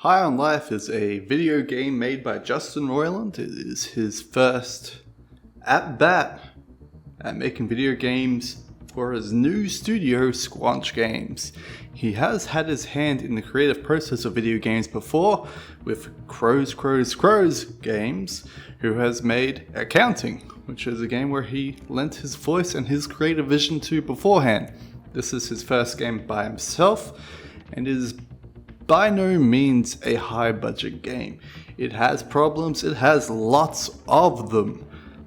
High on Life is a video game made by Justin Roiland. It is his first at-bat at making video games for his new studio, Squanch Games. He has had his hand in the creative process of video games before with Crows Games, who has made Accounting, which is a game where he lent his voice and his creative vision to beforehand. This is his first game by himself and is by no means a high budget game. It has problems, it has lots of them.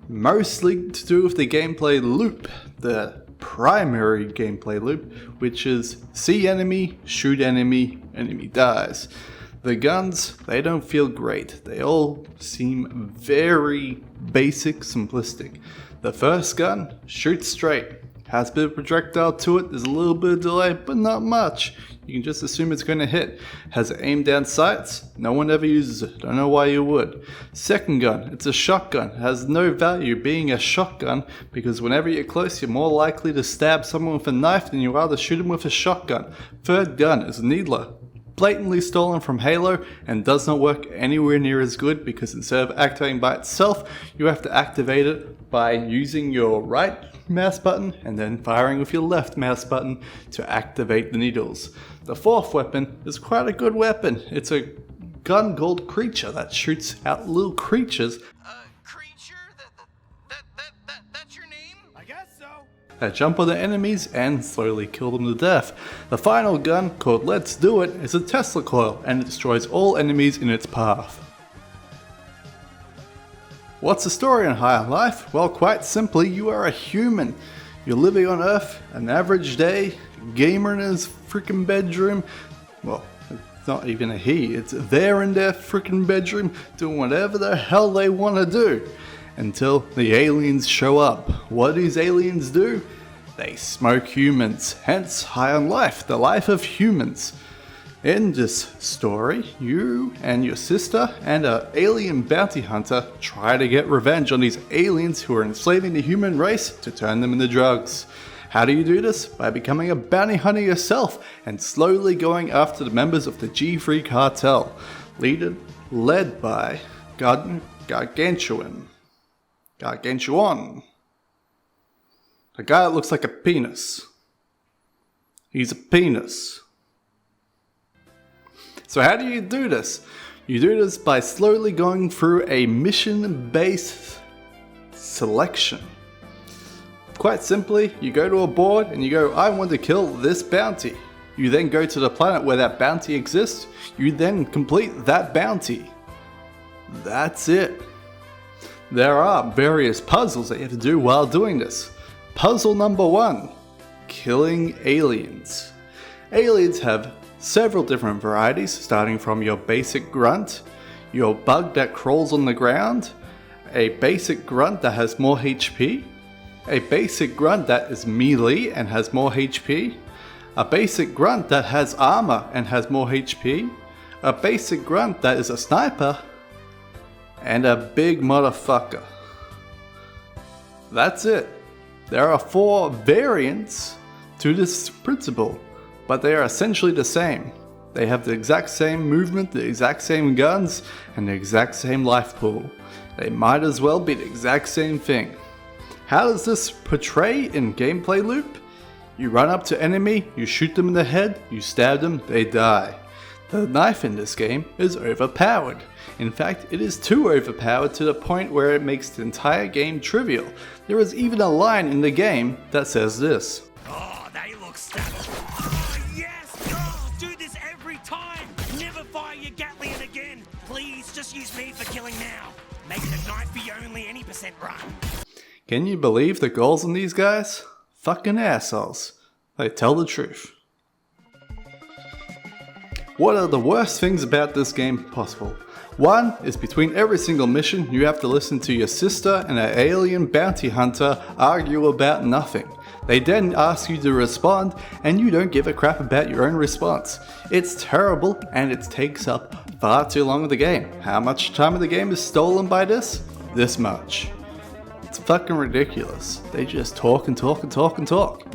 Mostly to do with the gameplay loop, the primary gameplay loop, which is see enemy, shoot enemy, enemy dies. The guns, they don't feel great. They all seem very basic, simplistic. The first gun, shoots straight. Has a bit of projectile to it, there's a little bit of delay, but not much. You can just assume it's going to hit. Has aim down sights? No one ever uses it. Don't know why you would. Second gun, it's a shotgun. It has no value being a shotgun because whenever you're close, you're more likely to stab someone with a knife than you are to shoot them with a shotgun. Third gun is a needler. Blatantly stolen from Halo and does not work anywhere near as good because instead of activating by itself, you have to activate it by using your right mouse button and then firing with your left mouse button to activate the needles. The fourth weapon is quite a good weapon. It's a gun called Creature that shoots out little creatures. Creature? That's your name? I guess so. That jump on the enemies and slowly kill them to death. The final gun, called Let's Do It, is a Tesla coil and it destroys all enemies in its path. What's the story on High on Life? Well, quite simply, you are a human. You're living on Earth, an average day, gamer in his freaking bedroom. Well, it's not even a he, it's they're in their freaking bedroom doing whatever the hell they want to do. Until the aliens show up. What do these aliens do? They smoke humans, hence High on Life, the life of humans. In this story, you and your sister and an alien bounty hunter try to get revenge on these aliens who are enslaving the human race to turn them into drugs. How do you do this? By becoming a bounty hunter yourself and slowly going after the members of the G3 cartel, led by Gargantuan. A guy that looks like a penis. He's a penis. So how do you do this? You do this by slowly going through a mission-based selection. Quite simply, you go to a board and you go, I want to kill this bounty. You then go to the planet where that bounty exists. You then complete that bounty. That's it. There are various puzzles that you have to do while doing this. Puzzle number 1, killing aliens. Aliens have several different varieties, starting from your basic grunt, your bug that crawls on the ground, a basic grunt that has more HP, a basic grunt that is melee and has more HP, a basic grunt that has armor and has more HP, a basic grunt that is a sniper, and a big motherfucker. That's it. There are 4 variants to this principle, but they are essentially the same. They have the exact same movement, the exact same guns, and the exact same life pool. They might as well be the exact same thing. How does this portray in gameplay loop? You run up to enemy, you shoot them in the head, you stab them, they die. The knife in this game is overpowered. In fact, it is too overpowered to the point where it makes the entire game trivial. There is even a line in the game that says this. Oh, they look stacked. Oh, yes! Oh, do this every time! Never fire your Gatling again! Please, just use me for killing now. Make the knife be only any % run. Can you believe the goals in these guys? Fucking assholes. They tell the truth. What are the worst things about this game possible? One is between every single mission you have to listen to your sister and an alien bounty hunter argue about nothing. They then ask you to respond and you don't give a crap about your own response. It's terrible and it takes up far too long of the game. How much time of the game is stolen by this? This much. It's fucking ridiculous. They just talk and talk and talk and talk.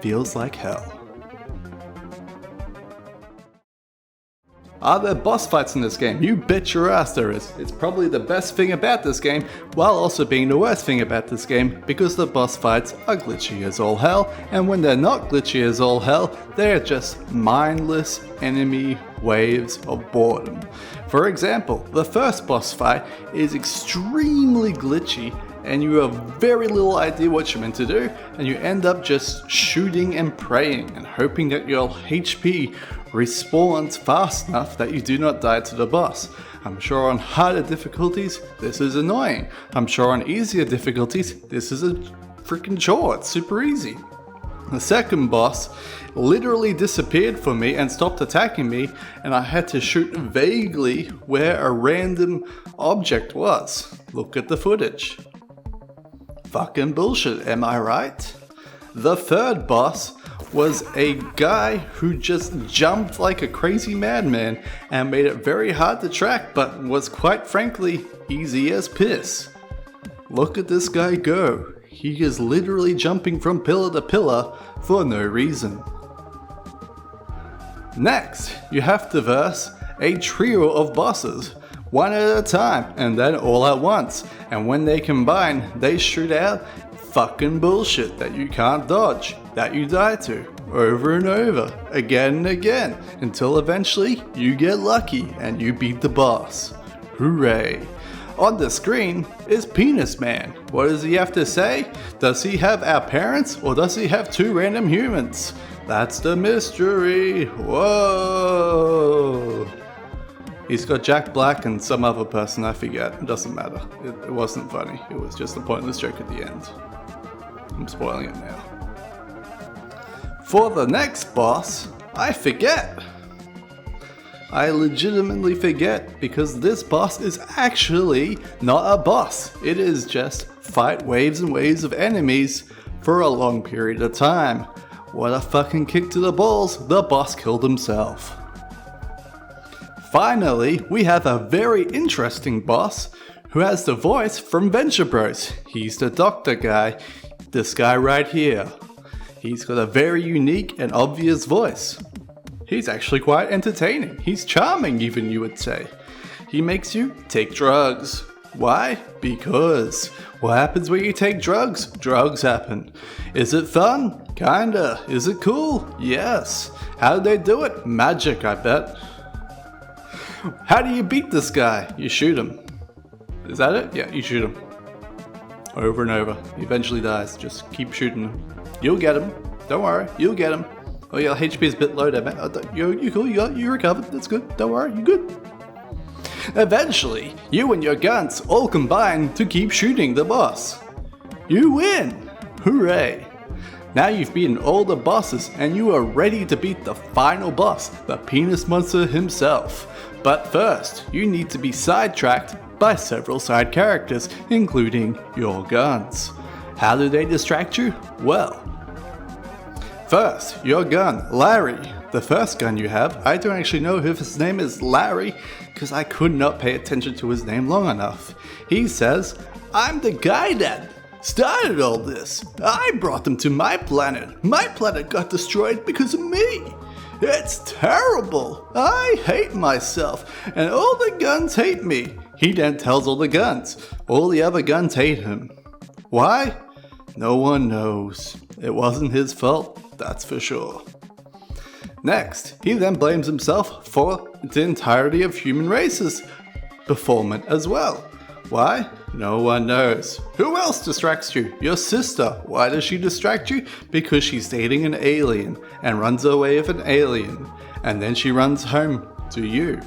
Feels like hell. Are there boss fights in this game? You bet your ass there is. It's probably the best thing about this game, while also being the worst thing about this game, because the boss fights are glitchy as all hell, and when they're not glitchy as all hell, they're just mindless enemy waves of boredom. For example, the first boss fight is extremely glitchy, and you have very little idea what you're meant to do, and you end up just shooting and praying and hoping that your HP respawns fast enough that you do not die to the boss. I'm sure on harder difficulties, this is annoying. I'm sure on easier difficulties, this is a freaking chore. It's super easy. The second boss literally disappeared from me and stopped attacking me, and I had to shoot vaguely where a random object was. Look at the footage. Fucking bullshit, am I right? The third boss was a guy who just jumped like a crazy madman and made it very hard to track, but was quite frankly easy as piss. Look at this guy go. He is literally jumping from pillar to pillar for no reason. Next, you have to verse a trio of bosses, one at a time and then all at once, and when they combine, they shoot out fucking bullshit that you can't dodge, that you die to, over and over, again and again, until eventually you get lucky and you beat the boss. Hooray! On the screen is Penis Man. What does he have to say? Does he have our parents, or does he have two random humans? That's the mystery. Whoa! He's got Jack Black and some other person, I forget. It doesn't matter. It wasn't funny. It was just a pointless joke at the end. I'm spoiling it now. For the next boss, I forget. I legitimately forget, because this boss is actually not a boss. It is just fight waves and waves of enemies for a long period of time. What a fucking kick to the balls, the boss killed himself. Finally, we have a very interesting boss who has the voice from Venture Bros. He's the doctor guy, this guy right here. He's got a very unique and obvious voice. He's actually quite entertaining. He's charming even, you would say. He makes you take drugs. Why? Because what happens when you take drugs? Drugs happen. Is it fun? Kinda. Is it cool? Yes. How do they do it? Magic, I bet. How do you beat this guy? You shoot him. Is that it? Yeah, you shoot him. Over and over. He eventually dies. Just keep shooting him. You'll get him. Don't worry. You'll get him. Oh, your HP is a bit low there, man. You're cool. You recovered. That's good. Don't worry. You're good. Eventually, you and your guns all combine to keep shooting the boss. You win! Hooray! Now you've beaten all the bosses and you are ready to beat the final boss, the penis monster himself. But first, you need to be sidetracked by several side characters, including your guns. How do they distract you? Well, first, your gun, Larry. The first gun you have, I don't actually know if his name is Larry, because I could not pay attention to his name long enough. He says, I'm the guy that started all this. I brought them to my planet. My planet got destroyed because of me. It's terrible. I hate myself, and all the guns hate me. He then tells all the guns. All the other guns hate him. Why? No one knows. It wasn't his fault, that's for sure. Next, he then blames himself for the entirety of human race's performance as well. Why? No one knows. Who else distracts you? Your sister. Why does she distract you? Because she's dating an alien and runs away with an alien, and then she runs home to you.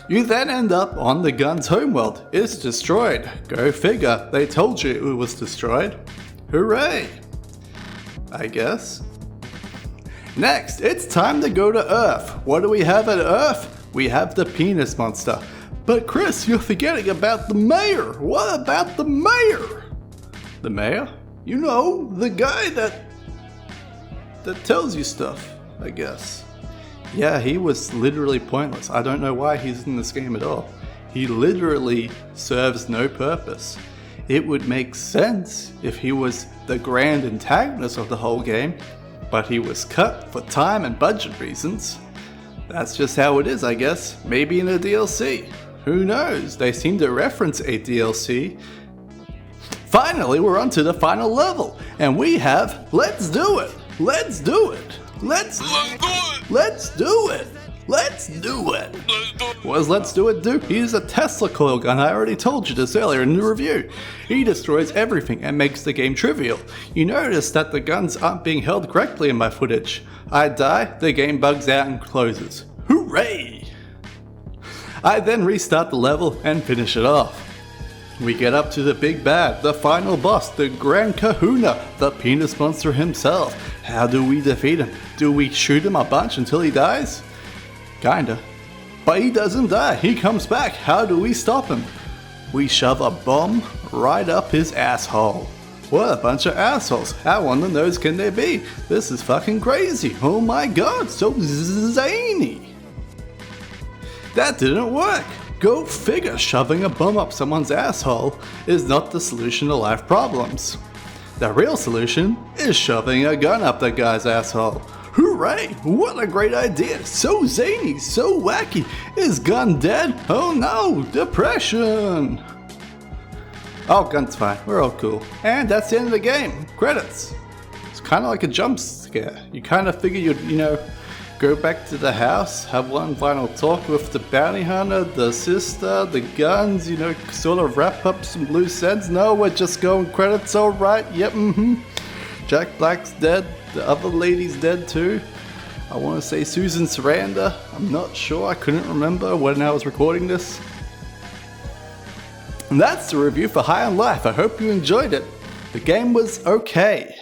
You then end up on the gun's homeworld. It's destroyed. Go figure, they told you it was destroyed. Hooray! I guess. Next, it's time to go to Earth. What do we have at Earth? We have the penis monster. But Kris, you're forgetting about the mayor. What about the mayor? The mayor? You know, the guy that tells you stuff, I guess. Yeah, he was literally pointless. I don't know why he's in this game at all. He literally serves no purpose. It would make sense if he was the grand antagonist of the whole game, but he was cut for time and budget reasons. That's just how it is, I guess. Maybe in a DLC. Who knows? They seem to reference a DLC. Finally, we're on to the final level, and we have Let's Do It! Let's do it! Let's do it! Let's do it! Let's do it! What does Let's Do It do? He uses a Tesla coil gun. I already told you this earlier in the review. He destroys everything and makes the game trivial. You notice that the guns aren't being held correctly in my footage. I die, the game bugs out and closes. Hooray! I then restart the level and finish it off. We get up to the big bad, the final boss, the Grand Kahuna, the penis monster himself. How do we defeat him? Do we shoot him a bunch until he dies? Kinda. But he doesn't die, he comes back. How do we stop him? We shove a bomb right up his asshole. What a bunch of assholes. How on the nose can they be? This is fucking crazy. Oh my god, so zany. That didn't work. Go figure, shoving a bomb up someone's asshole is not the solution to life problems. The real solution is shoving a gun up the guy's asshole. Hooray! What a great idea! So zany, so wacky. Is gun dead? Oh no! Depression! Oh, gun's fine. We're all cool. And that's the end of the game. Credits. It's kind of like a jump scare. You kind of figure you'd, go back to the house, have one final talk with the bounty hunter, the sister, the guns, sort of wrap up some loose ends. No, we're just going credits, alright, yep, Jack Black's dead, the other lady's dead too. I want to say Susan Sarandon, I'm not sure, I couldn't remember when I was recording this. And that's the review for High on Life, I hope you enjoyed it. The game was okay.